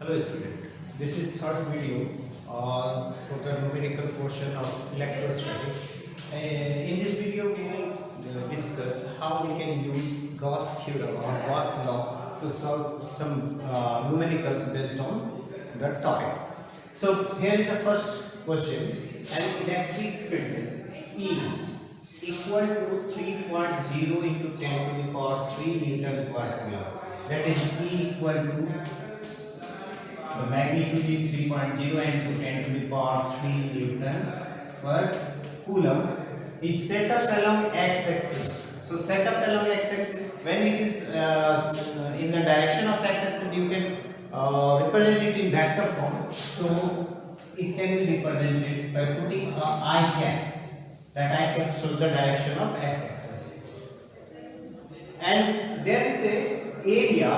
Hello student, this is third video for the numerical portion of electrostatics. In this video we will discuss how we can use Gauss theorem or Gauss law to solve some numericals based on the topic. So here is the first question. An electric field E equal to 3.0 into 10 to the power 3 Newton per coulomb. That is E equal to the magnitude is 3.0 into 10 to the power 3 Newton per coulomb is set up along x-axis. So set up along x-axis, when it is in the direction of x-axis, you can represent it in vector form. So it can be represented by putting a I cap. That I cap shows the direction of x-axis. And there is a area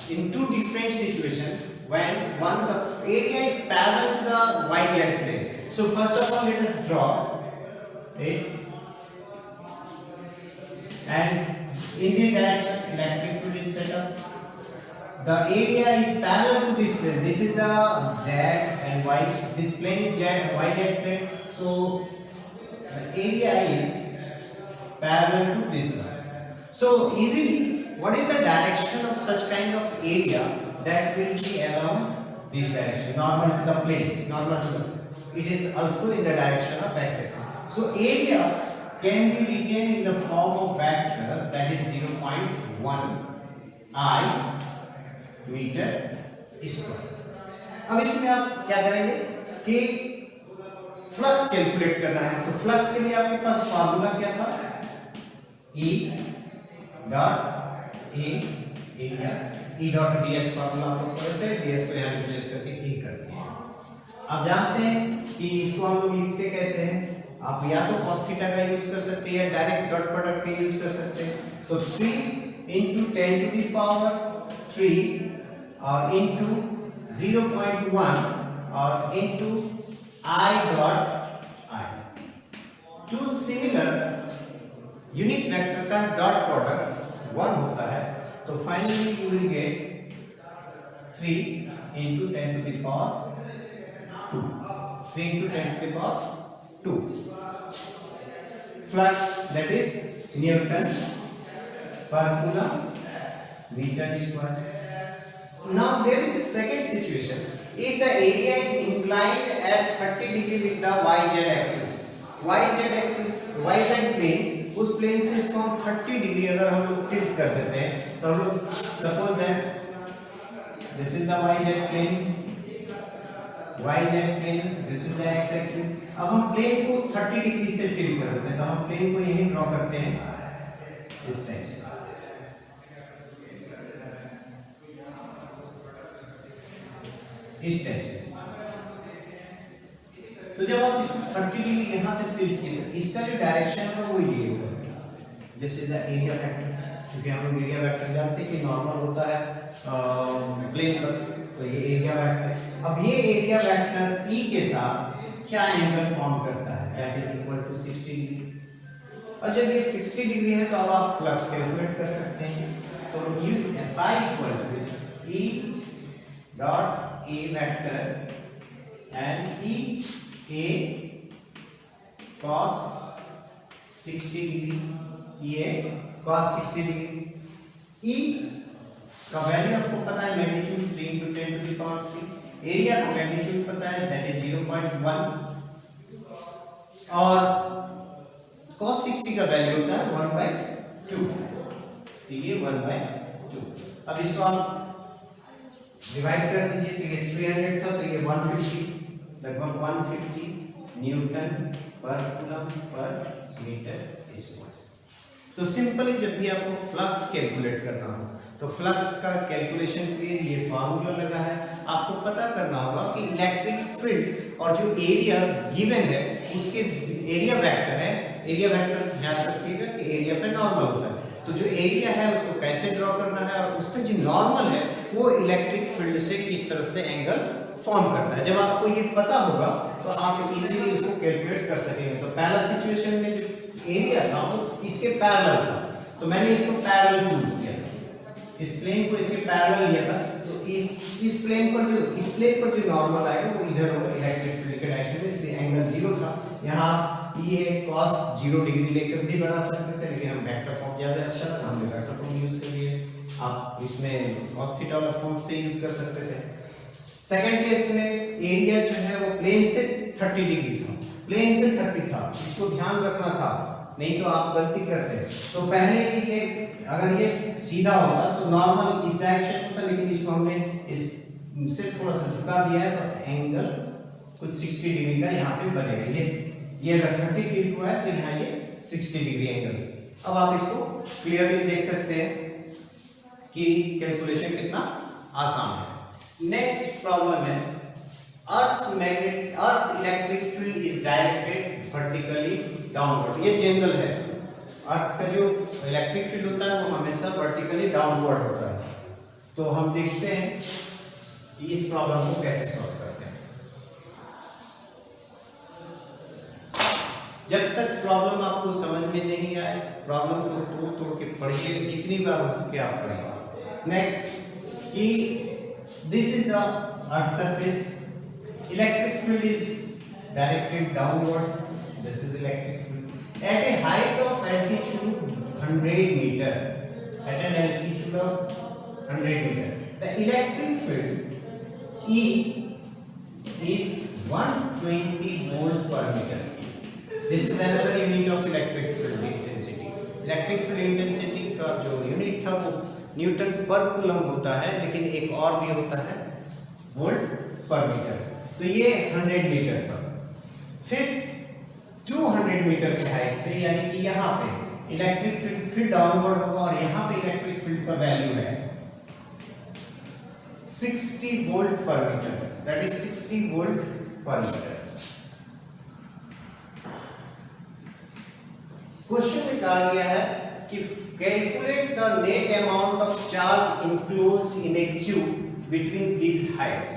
in two different situations. When the area is parallel to the y-z plane. So first of all, let us draw it, and in this direction electric field is set up. The area is parallel to this plane. This is the z and y. This plane is z and y-z plane. So the area is parallel to this one. So easily, what is the direction of such kind of area? That will be along this direction, normal to the plane, it is also in the direction of x-axis. So area can be written in the form of vector, that is 0.1 I metre square. अब इसमें आप क्या करेंगे कि flux calculate करना है. तो flux के लिए आपके पास फार्मूला क्या था? E dot A area, E dot ds formula आप लोग पढ़ते हैं. ds को यहाँ रिप्लेस करके E कर दिए. आप जानते हैं कि इसको हम लोग लिखते कैसे हैं. आप या तो cos थीटा का यूज कर सकते हैं या डायरेक्ट डॉट प्रोडक्ट का यूज कर सकते हैं. तो 3 into 10 to the power 3 और into 0.1 और into I dot I. Two similar unit vector का डॉट प्रोडक्ट 1 होता है. तो finally you will get 3 into 10 to the power 2. 3 into 10 to the power 2. Flux, that is Newton per coulomb meter square. Now there is a second situation. If the area is inclined at 30 degree with the yz axis, yz plane, उस plane से इसको हम 30 degree अगर हम लोग tilt कर देते हैं, तो हम लोग suppose that this is the yz plane, this is the x axis. अब हम प्लेन को 30 डिग्री से टिल्ट कर देते हैं. तो हम प्लेन को यहीं ड्रॉ करते हैं इस टाइप से. इस टाइप से. तो जब आप इसको 30 डिग्री यहाँ से टिल्ट किए, इसका जो डायरेक्शन होगा वो ये होगा. This is the area vector. क्योंकि हम लोग एरिया वेक्टर जानते हैं कि नॉर्मल होता है प्लेन पर, तो ये एरिया वेक्टर. अब ये एरिया वेक्टर E के साथ क्या एंगल फॉर्म करता है? That is equal to 60 degree. और जब ये 60 डिग्री है तो अब आप फ्लक्स कैलकुलेट कर सकते हैं. तो U Fi equal to E dot A vector and E A cos 60 degree, ये cos 60 डिग्री. E का वैल्यू आपको पता है, magnitude 3 into 10 to the power 3. Area का मैग्नीट्यूड पता है, दैट इज 0.1 और cos 60 का वैल्यू होता है 1/2. तो ये 1/2. अब इसको आप डिवाइड कर दीजिए. तो ये 300 था, तो ये 150, लगभग 150 Newton per coulomb per metre square. तो सिंपली जब भी आपको फ्लक्स कैलकुलेट करना हो, तो फ्लक्स का कैलकुलेशन के लिए ये फार्मूला लगा है. आपको पता करना होगा कि इलेक्ट्रिक फील्ड और जो एरिया गिवन है उसके एरिया वेक्टर है. एरिया वेक्टर याद रखिएगा कि एरिया पे नॉर्मल होता है. तो जो एरिया है उसको कैसे ड्रॉ करना है और उसका जो नॉर्मल है वो इलेक्ट्रिक फील्ड से किस तरह से एंगल फॉर्म करता है. जब आपको ये पता होगा तो आप इजीली उसको कैलकुलेट कर सकेंगे. तो पहला सिचुएशन में जो एरिया था वो इसके पैरेलल था, तो मैंने इसको पैरेलल चूज किया. इस प्लेन को इसके पैरेलल लिया था, तो इस प्लेन पर जो नॉर्मल आएगा वो इधर होगा इलेक्ट्रिक फील्ड के डायरेक्शन में, इसलिए एंगल 0 था। यहाँ ये cos 0 डिग्री लेकर भी बना सकते थे, लेकिन हम वेक्टर फॉर्म ज्यादा अच्छा था, हमने वेक्टर फॉर्म यूज कर लिए। आप इसमें cos थीटा वाला फॉर्म से यूज कर सकते थे। सेकंड केस में एरिया जो है वो प्लेन से 30 डिग्री था, प्लेन से 30 था, इसको ध्यान रखना था, नहीं तो आप गलती करते हैं। तो पहले ये अगर ये सीधा होगा तो नॉर्मल इस डायरेक्शन होता, लेकिन इसको हमने इससे थोड़ा सा झुका दिया है तो एंगल कुछ 60 डिग्री का यहाँ पे बनेगा। ये अगर 30 डिग्री हुआ है तो यहाँ ये 60 डिग्री एंगल। अब आप इसको क्लियरली देख सकते हैं कि कैलकुलेशन कितना आसान है। नेक्स्ट प्रॉब्लम है Earth's electric field is directed vertically downward। ये जनरल है, अर्थ का जो इलेक्ट्रिक फील्ड होता है वो हमेशा वर्टिकली डाउनवर्ड होता है। तो हम देखते हैं कि इस प्रॉब्लम को कैसे सॉल्व करते हैं। जब तक प्रॉब्लम आपको समझ में नहीं आए, प्रॉब्लम को तोड़ के पढ़िए, जितनी बार हो सके आप पढ़िए। नेक्स्ट कि this is the earth surface, electric field is directed downward, this is electric field at a height of altitude 100 meter, at an altitude of 100 meter the electric field E is 120 volt per meter। this is another unit of electric field intensity। electric field intensity का जो unit था वो Newton per coulomb होता है, लेकिन एक और भी होता है वोल्ट पर मीटर। तो ये 100 मीटर पर, फिर 200 मीटर की हाइट पे, यानी कि यहाँ पे इलेक्ट्रिक फील्ड फिर डाउनवर्ड होगा और यहाँ पे इलेक्ट्रिक फील्ड का वैल्यू है 60 वोल्ट पर मीटर, दैट इज 60 वोल्ट पर मीटर। क्वेश्चन में कहा गया है कि calculate the net amount of charge enclosed in A cube between these Heights,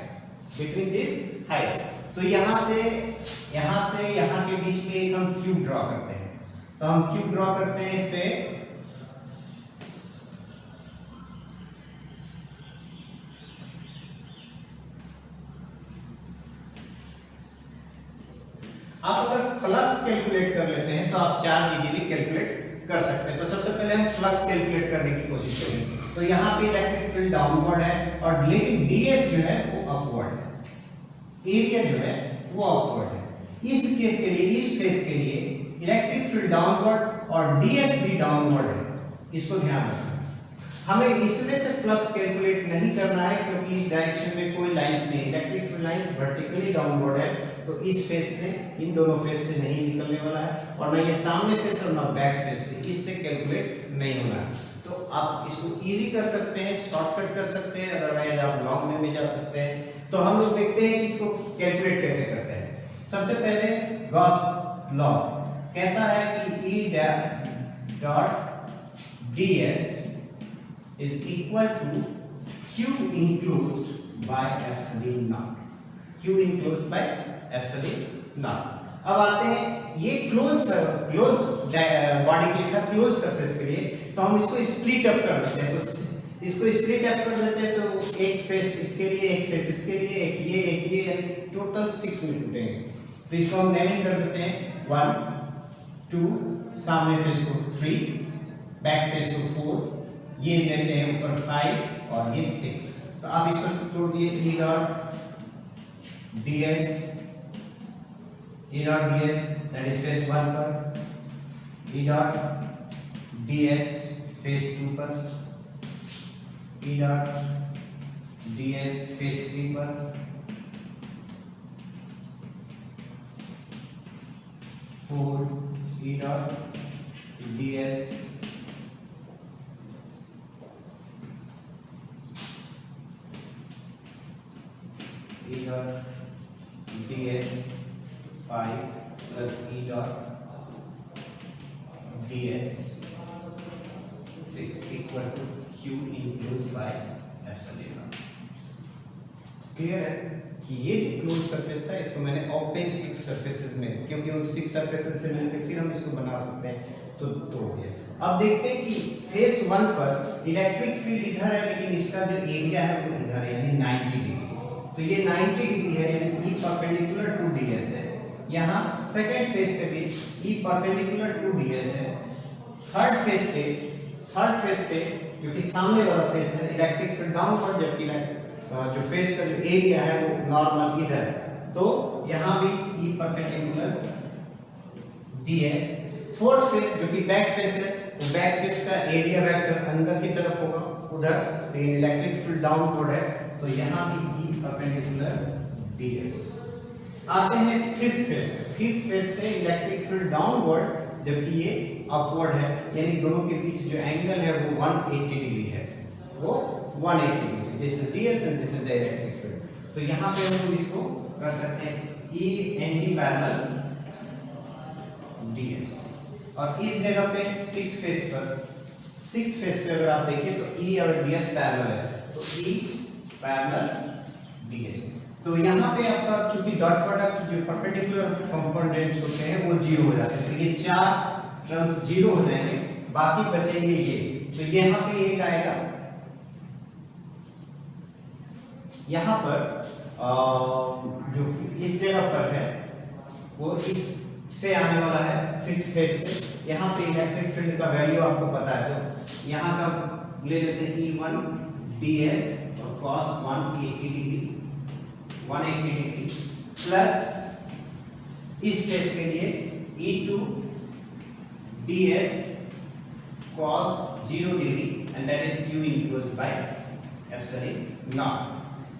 between this Heights. तो यहाँ से यहाँ के बीच में एक हम क्यूब ड्रॉ करते हैं। तो हम क्यूब ड्रॉ करते हैं इस पे, आप अगर फ्लक्स कैलकुलेट कर लेते हैं तो आप चार्ज इजीली कैलकुलेट कर सकते हैं। तो सबसे पहले हम फ्लक्स कैलकुलेट करने की कोशिश करेंगे। तो यहाँ पे इलेक्ट्रिक फील्ड डाउनवर्ड है और लेकिन ds जो है वो अपवर्ड है, एरिया जो है वो अपवर्ड है। इस केस के लिए, इस फेस के लिए इलेक्ट्रिक फील्ड डाउनवर्ड और ds भी डाउनवर्ड है, इसको ध्यान रखना। हमें इसमें से फ्लक्स कैलकुलेट नहीं करना है क्योंकि इस डायरेक्शन में कोई लाइंस नहीं, electric field lines vertically downward है, तो इस फेस से, इन दोनों फेस से नहीं निकलने वाला है, और ना ये सामने फेस और ना बैक फेस से, इससे कैलकुलेट नहीं होना है। तो आप इसको इजी कर सकते हैं, शॉर्टकट कर सकते हैं, अदरवाइज आप लॉन्ग में भी जा सकते हैं। तो हम लोग देखते हैं कि इसको कैलकुलेट कैसे करते हैं। सबसे पहले गॉस लॉ कहता है कि E dot ds is equal to q enclosed by epsilon naught, q enclosed by epsilon naught। अब आते हैं ये क्लोज बॉडी के लिए, क्लोज सरफेस के लिए, तो हम इसको स्प्लिट अप कर देते हैं। तो इसको स्प्लिट अप कर देते हैं तो एक फेस इसके लिए, एक फेस इसके लिए, एक ये, यानी टोटल 6 में टूटेंगे। तो इसको हम नेमिंग कर देते हैं 1 2, सामने फेस को 3, बैक फेस को 4, ये लेते हैं ऊपर 5 और ये 6। तो आप इसको तोड़ दिए, E dot ds that is face 1 पर, E डॉट ds फेस 2 पर, E डॉट ds फेस 3 पर, E dot ds E dot ds 5 plus E dot ds 6 equal to q enclosed by epsilon naught। Clear है कि ये जो close surface था इसको मैंने ओपन 6 सरफेसेस में, क्योंकि उन 6 सरफेसेस से मिलकर फिर हम इसको बना सकते हैं, तो तोड़ दिया। अब देखते हैं कि फेस 1 पर इलेक्ट्रिक फील्ड इधर है, लेकिन इसका जो एरिया है वो इधर है, यानी 90 डिग्री। तो ये 90 डिग्री है, यानी E परपेंडिकुलर टू ds है। यहाँ सेकंड फेस पे भी E परपेंडिकुलर टू ds है। थर्ड फेस पे जो कि सामने वाला फेस है, इलेक्ट्रिक फील्ड डाउनवर्ड, जबकि जो फेस का जो एरिया है वो नॉर्मल इधर है। तो यहाँ भी E perpendicular ds। Fourth face जो कि बैक फेस है, वो बैक फेस का एरिया वेक्टर अंदर की तरफ होगा उधर, लेकिन इलेक्ट्रिक फील्ड डाउनवर्ड है, तो यहाँ भी E परपेंडिकुलर ds। आते हैं फिफ्थ फेस पे इलेक्ट्रिक फील्ड डाउनवर्ड, जबकि ये अपवर्ड है, यानी दोनों के बीच जो एंगल है वो 180 डिग्री है, वो 180 degree. This is ds and this is the electric field. तो यहाँ पे हम लोग इसको कर सकते हैं E एंटी पैरेलल ds। और इस जगह पे सिक्स्थ फेस पे अगर आप देखिए तो E और ds पैरेलल है, तो E पैरेलल ds। तो यहाँ पे आपका चूंकि डॉट प्रोडक्ट जो परपेंडिकुलर कंपोनेंट्स होते हैं वो जीरो हो जाते हैं, तो ये चार टर्म्स जीरो हो जाएंगे, बाकी बचेंगे ये। तो यहाँ पे एक आएगा, यहाँ पर जो इस जगह पर है वो इससे आने वाला है फिफ्थ फेस से। यहाँ पे इलेक्ट्रिक फील्ड का वैल्यू आपको पता है, तो यहाँ का ले लेते हैं E1 ds और cos 180 डिग्री प्लस इस फेस के लिए E2 ds cos 0 degree and that is q enclosed by epsilon not.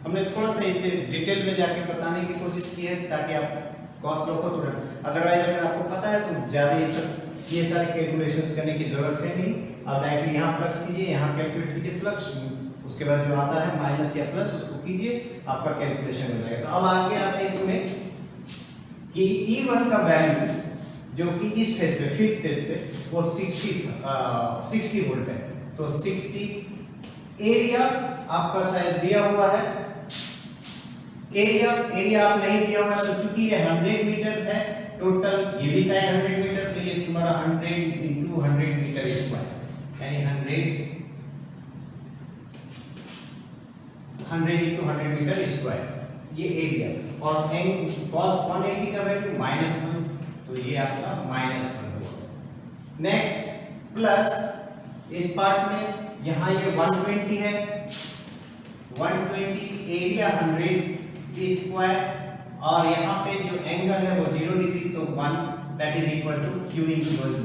हमने थोड़ा सा इसे डिटेल में जाके बताने की कोशिश की है ताकि आप cos लॉ को थोड़ा, अदरवाइज अगर आपको पता है तो ज़्यादा ये सारे कैलकुलेशंस करने की जरूरत है नहीं। आप डायरेक्टली यहाँ फ्लक्स कीजिए, यहाँ कैलकुलेट कीजिए फ्लक्स, उसके बाद जो आता है माइनस या प्लस उसको कीजिए, आपका कैलकुलेशन हो जाएगा। तो अब आगे आता है इसमें कि E1 का वैल्यू जो कि इस फेस पे फिफ्थ फेस पे वो 60 वोल्ट है, तो 60 एरिया आपका शायद दिया हुआ है, एरिया आप नहीं दिया हुआ है, तो चूंकि ये 100 मीटर है टोटल, ये भी शायद 100 मीटर, तो ये तुम्हारा 100 into 100 मीटर स्क्वायर, यानी 100 into 100 मीटर स्क्वायर ये एरिया। और cos 180 का वैल्यू -1, तो ये आपका -1 होगा। नेक्स्ट प्लस इस पार्ट में यहाँ ये 120 है, 120 एरिया 100 स्क्वायर, और यहाँ पे जो एंगल है वो 0 डिग्री, तो 1 that is equal to q enclosed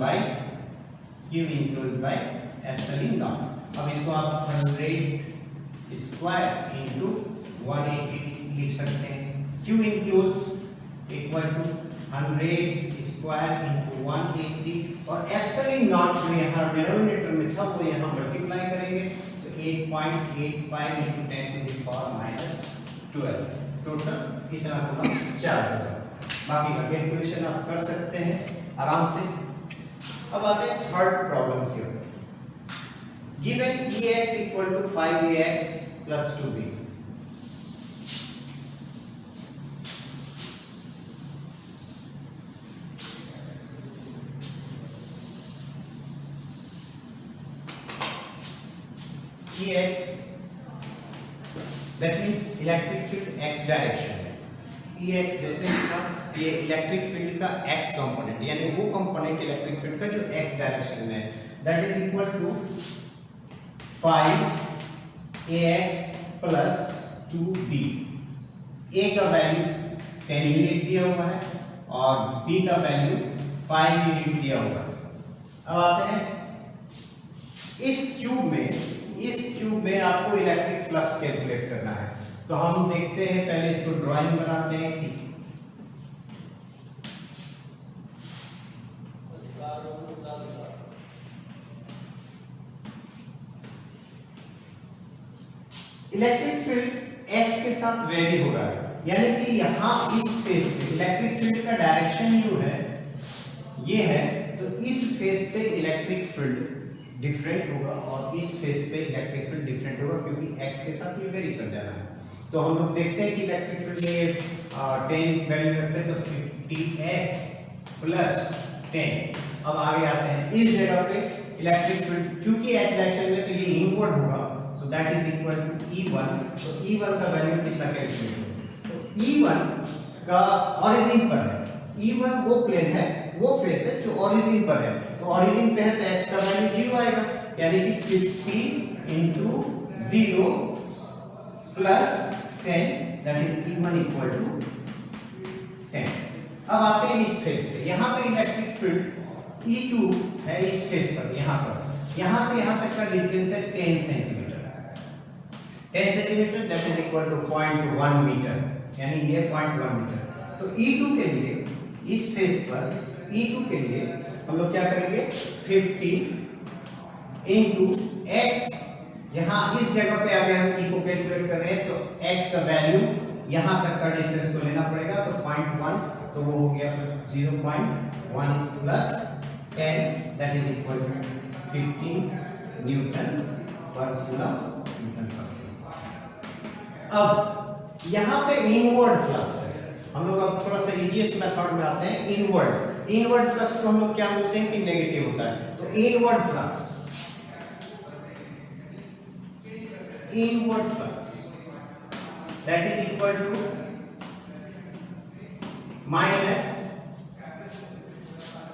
by epsilon naught. अब इसको आप 100 स्क्वायर इनटू 180 लिख सकते हैं। q enclosed equal to 100 square into 180, और एप्सिलॉन नॉट जो यहाँ डिनोमिनेटर में था वो यहाँ मल्टीप्लाई करेंगे, तो 8.85 into 10 to the power -12, total कितना होगा 4 होगा। बाकी का कैलकुलेशन आप कर सकते हैं आराम से। अब आते हैं थर्ड प्रॉब्लम की ओर। Given Ex equal to 5ax plus 2b, Ex that means electric field x direction है। Ex जैसे लिखा, ये इलेक्ट्रिक फील्ड का x कंपोनेंट, यानी वो कंपोनेंट इलेक्ट्रिक फील्ड का जो x डायरेक्शन में है, that is equal to 5ax plus 2b। a का वैल्यू 10 यूनिट दिया हुआ है और b का वैल्यू 5 यूनिट दिया हुआ है। अब आते हैं इस क्यूब में आपको इलेक्ट्रिक फ्लक्स कैलकुलेट करना है, तो हम देखते हैं, पहले इसको ड्राइंग बनाते हैं कि इलेक्ट्रिक फील्ड x के साथ वेरी हो रहा है, यानी कि यहाँ इस फेस पे इलेक्ट्रिक फील्ड का डायरेक्शन u है, ये है, तो इस फेस पे इलेक्ट्रिक फील्ड डिफरेंट होगा और इस फेस पे इलेक्ट्रिक फील्ड डिफरेंट होगा, क्योंकि x के साथ ये वेरी कर जाना है। तो हम लोग देखते हैं कि इलेक्ट्रिक फील्ड में 10 वैल्यू रखते हैं, तो 50x प्लस 10। अब आगे आते हैं इस जगह पे इलेक्ट्रिक फील्ड, चूंकि एच डायरेक्शन में तो ये इनवर्ड होगा, तो that is equal to E1। तो E1 का वैल्यू कितना कैलकुलेट होगा, तो E1 का ओरिजिन पर है, E1 वो प्लेन है, वो फेस है जो ओरिजिन पर है, तो ओरिजिन पे है तो x का वैल्यू 0 आएगा, यानी कि 50 into 0 plus 10 that is E1 equal to 10। अब आते हैं इस फेस पे, यहाँ पे इलेक्ट्रिक फील्ड E2 है इस फेस पर, यहाँ से यहाँ तक का डिस्टेंस है 10 centimetre, 10 centimetre that is equal to 0.1 metre, यानी ये 0.1 मीटर। तो E2 के लिए इस फेस पर E2 के लिए हम लोग क्या करेंगे, 50 into x, यहाँ इस जगह पे आगे हम E को कैलकुलेट कर रहे हैं, तो x का वैल्यू यहाँ तक का डिस्टेंस को लेना पड़ेगा, तो 0.1, तो वो हो गया 0.1 plus 10 that is equal to 15 newton per coulomb newton per. अब यहाँ पे इनवर्ड फ्लक्स है, हम लोग अब थोड़ा सा इजीएस्ट मेथड में आते हैं। इनवर्ड फ्लक्स को हम लोग क्या बोलते हैं कि नेगेटिव होता है, तो inward flux that is equal to minus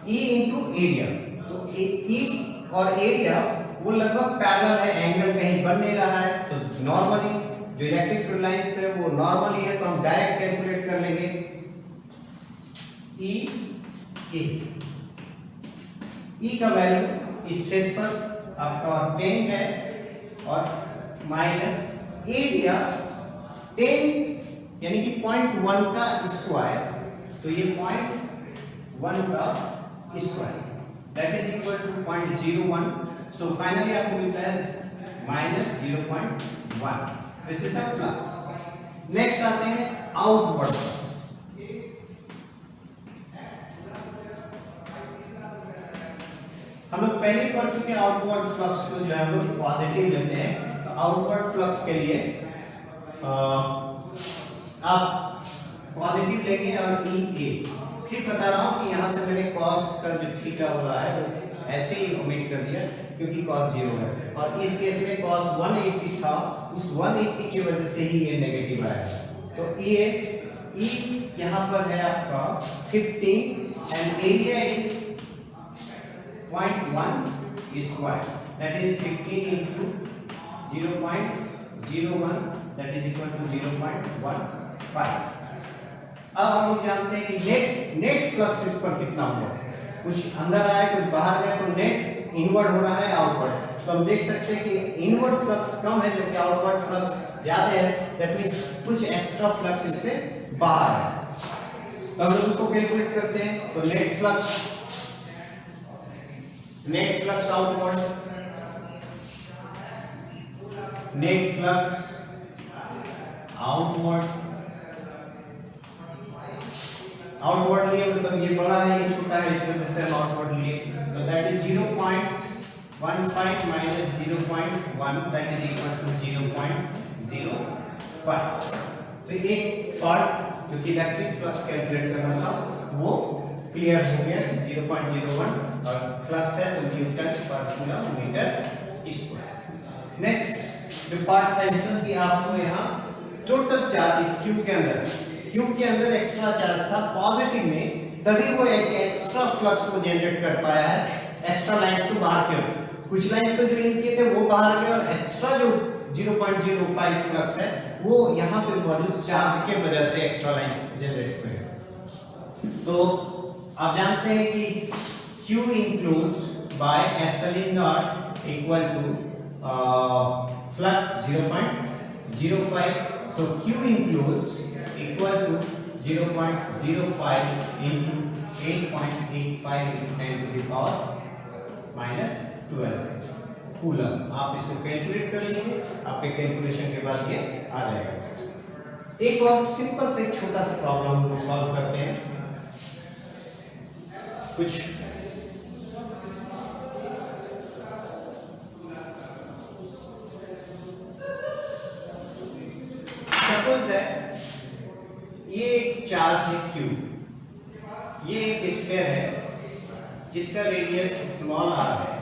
E into area। तो E और एरिया वो लगभग पैरेलल है, एंगल कहीं बन नहीं रहा है, तो नॉर्मली जो इलेक्ट्रिक फील्ड लाइंस है वो नॉर्मली है, तो हम डायरेक्ट कैलकुलेट कर लेंगे E का वैल्यू इस फेस पर आपका 10 है और माइनस एरिया 10 यानी कि 0.1 का स्क्वायर, तो ये 0.1 का square that is equal to 0.01। So finally आपको मिलता है minus 0.1। This is the flux. Next आते हैं आउटवर्ड फ्लक्स। हम लोग पहले पढ़ चुके हैं आउटवर्ड फ्लक्स को, जो है हम लोग पॉजिटिव लेते हैं। आउटवर्ड फ्लक्स के लिए आप पॉजिटिव लेंगे और EA। फिर बता रहा हूं कि यहां से मैंने cos का जो थीटा वाला है वो ऐसे ही ओमिट कर दिया क्योंकि cos 0 है, और इस केस में cos 180 था, उस 180 की वजह से ही ये नेगेटिव आया। तो E यहां पर है आपका 15 and area is 0.1 square that is 15 into 0.01 that is equal to 0.15। अब हम लोग जानते हैं कि नेट फ्लक्स इस पर कितना हुआ, कुछ अंदर आया कुछ बाहर गया, तो नेट इनवर्ड हो रहा है आउटवर्ड। तो हम देख सकते हैं कि इनवर्ड फ्लक्स कम है जबकि आउटवर्ड फ्लक्स ज्यादा है, दैट मींस कुछ एक्स्ट्रा फ्लक्स इससे बाहर है। तो हम लोग उसको कैलकुलेट करते हैं, तो net flux outward, net flux outward लिए, मतलब ये बड़ा है ये छोटा है, इस वजह से हम आउटवर्ड लिए, तो that is 0.15 minus 0.1 that is equal to 0.05। तो एक पार्ट जो कि इलेक्ट्रिक फ्लक्स कैलकुलेट करना था वो क्लियर हो गया, 0.01 और फ्लक्स है तो Newton per coulomb metre square. Next जो पार्ट था कि आपको यहाँ टोटल चार्ज इस क्यूब के अंदर एक्स्ट्रा चार्ज था पॉजिटिव में, तभी वो एक एक्स्ट्रा फ्लक्स को जनरेट कर पाया है। एक्स्ट्रा लाइंस तो बाहर के, कुछ लाइंस तो जो इनके थे वो बाहर गए और एक्स्ट्रा जो 0.05 फ्लक्स है वो यहाँ पे मौजूद चार्ज के वजह से एक्स्ट्रा लाइंस जनरेट हुए। तो आप जानते हैं कि Q enclosed by epsilon naught equal to flux 0.05, so Q enclosed equal to 0.05 into 8.85 into 10 to the power minus 12 coulomb. आप इसको कैलकुलेट कर लीजिए, आपके कैलकुलेशन के बाद ये आ जाएगा। एक और सिंपल से छोटा सा प्रॉब्लम को सॉल्व करते हैं। कुछ सपोज दैट ये एक चार्ज है Q, ये एक स्फीयर है जिसका रेडियस स्मॉल r है,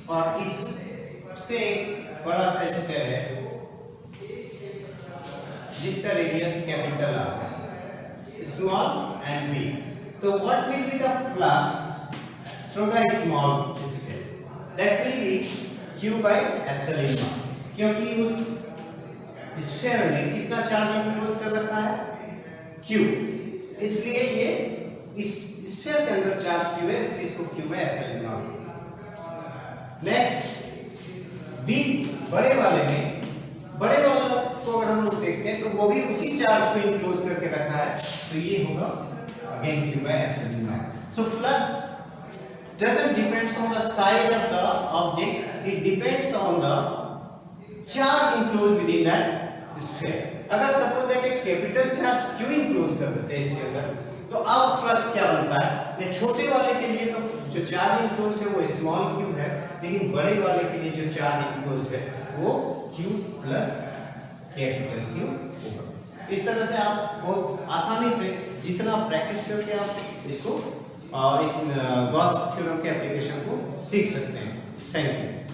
और इससे बड़ा सा स्फीयर है जिसका रेडियस कैपिटल आर है, स्मॉल एंड बिग। तो what will be the flux through the small sphere? That will be q by epsilon naught, क्योंकि उस स्फीयर में कितना चार्ज इंक्लोज कर रखा है? q, इसलिए ये इस स्फीयर के अंदर चार्ज q है, इसलिए इसको q by epsilon naught। Next b, बड़े वाले में, बड़े वाला को अगर हम लोग देखते हैं तो वो भी उसी चार्ज को इंक्लोज करके रखा है, तो ये होगा again q by epsilon naught। So flux doesn't depends on the size of the object, it depends on the charge enclosed within that sphere। अगर सपोज दैट एक कैपिटल चार्ज q इंक्लोज कर देते हैं इसके अंदर, तो अब फ्लक्स क्या बनता है? ये छोटे वाले के लिए तो जो चार्ज इंक्लोज है वो स्मॉल q है, लेकिन बड़े वाले के लिए जो चार्ज इंक्लोज है वो q प्लस कैपिटल Q होगा। इस तरह से आप बहुत आसानी से जितना प्रैक्टिस करके आप इसको गॉस थ्योरम के एप्लीकेशन को सीख सकते हैं। Thank you.